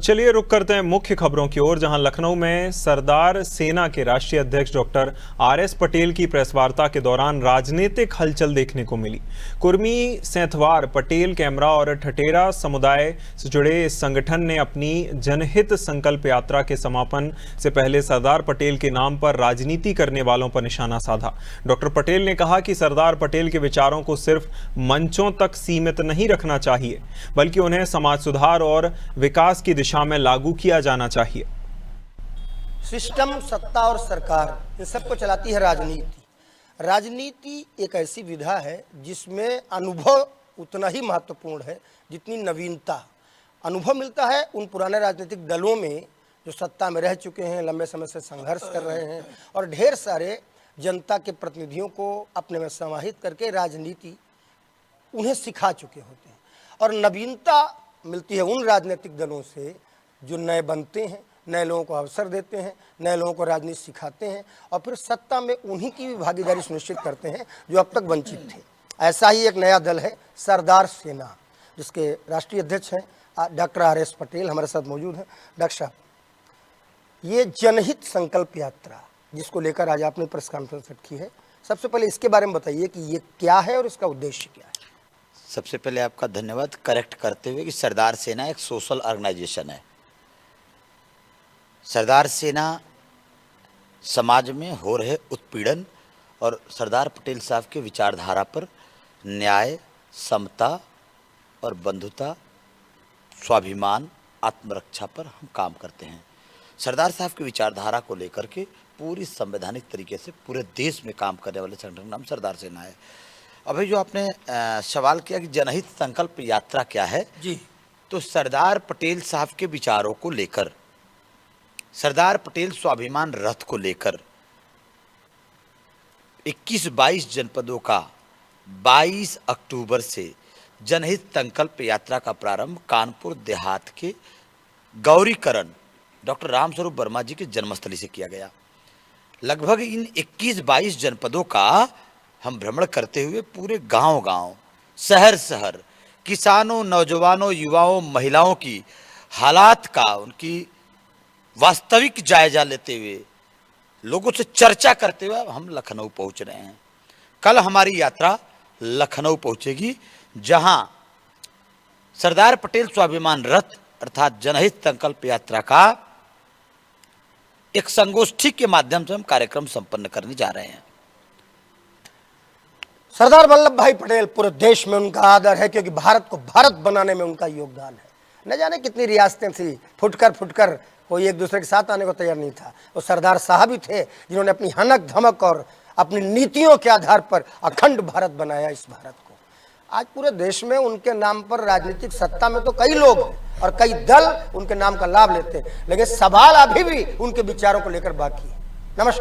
चलिए रुक करते हैं मुख्य खबरों की ओर, जहां लखनऊ में सरदार सेना के राष्ट्रीय अध्यक्ष डॉक्टर आरएस पटेल की प्रेस वार्ता के दौरान राजनीतिक हलचल देखने को मिली। कुर्मी, सेंथवार, पटेल कैमरा और ठठेरा समुदाय से जुड़े इस संगठन ने अपनी जनहित संकल्प यात्रा के समापन से पहले सरदार पटेल के नाम पर राजनीति करने वालों पर निशाना साधा। डॉक्टर पटेल ने कहा कि सरदार पटेल के विचारों को सिर्फ मंचों तक सीमित नहीं रखना चाहिए, बल्कि उन्हें समाज सुधार और विकास की दिशा में लागू किया जाना चाहिए। सिस्टम, सत्ता और सरकार इन सबको चलाती है राजनीति। राजनीति एक ऐसी विधा है जिसमें अनुभव उतना ही महत्वपूर्ण है जितनी नवीनता। अनुभव मिलता है उन पुराने राजनीतिक दलों में जो सत्ता में रह चुके हैं, लंबे समय से संघर्ष कर रहे हैं और ढेर सारे जनता के प्रतिनिधियों को अपने में समाहित करके राजनीति उन्हें सिखा चुके होते हैं। और नवीनता मिलती है उन राजनीतिक दलों से जो नए बनते हैं, नए लोगों को अवसर देते हैं, नए लोगों को राजनीति सिखाते हैं और फिर सत्ता में उन्हीं की भी भागीदारी सुनिश्चित करते हैं जो अब तक वंचित थे। ऐसा ही एक नया दल है सरदार सेना, जिसके राष्ट्रीय अध्यक्ष हैं डॉक्टर आरएस पटेल, हमारे साथ मौजूद हैं। डॉक्टर साहब, ये जनहित संकल्प यात्रा जिसको लेकर आज आपने प्रेस कॉन्फ्रेंस रखी है, सबसे पहले इसके बारे में बताइए कि ये क्या है और इसका उद्देश्य क्या है। सबसे पहले आपका धन्यवाद करेक्ट करते हुए कि सरदार सेना एक सोशल ऑर्गेनाइजेशन है। सरदार सेना समाज में हो रहे उत्पीड़न और सरदार पटेल साहब के विचारधारा पर न्याय, समता और बंधुता, स्वाभिमान, आत्मरक्षा पर हम काम करते हैं। सरदार साहब की विचारधारा को लेकर के पूरी संवैधानिक तरीके से पूरे देश में काम करने वाले संगठन का नाम सरदार सेना है। अभी जो आपने सवाल किया कि जनहित संकल्प यात्रा क्या है जी, तो सरदार पटेल साहब के विचारों को लेकर, सरदार पटेल स्वाभिमान रथ को लेकर 21-22 जनपदों का 22 अक्टूबर से जनहित संकल्प यात्रा का प्रारंभ कानपुर देहात के गौरीकरण डॉक्टर रामस्वरूप वर्मा जी के जन्मस्थली से किया गया। लगभग इन 21-22 जनपदों का हम भ्रमण करते हुए पूरे गांव-गांव, शहर-शहर, किसानों, नौजवानों, युवाओं, महिलाओं की हालात का, उनकी वास्तविक जायजा लेते हुए, लोगों से चर्चा करते हुए हम लखनऊ पहुंच रहे हैं। कल हमारी यात्रा लखनऊ पहुंचेगी, जहां सरदार पटेल स्वाभिमान रथ अर्थात जनहित संकल्प यात्रा का एक संगोष्ठी के माध्यम से हम कार्यक्रम संपन्न करने जा रहे हैं। सरदार वल्लभ भाई पटेल, पूरे देश में उनका आदर है क्योंकि भारत को भारत बनाने में उनका योगदान है। न जाने कितनी रियासतें थी, फुटकर कोई एक दूसरे के साथ आने को तैयार नहीं था। वो सरदार साहब ही थे जिन्होंने अपनी हनक धमक और अपनी नीतियों के आधार पर अखंड भारत बनाया इस भारत को। आज पूरे देश में उनके नाम पर राजनीतिक सत्ता में तो कई लोग हैं और कई दल उनके नाम का लाभ लेते हैं, लेकिन सवाल अभी भी उनके विचारों को लेकर बाकी है।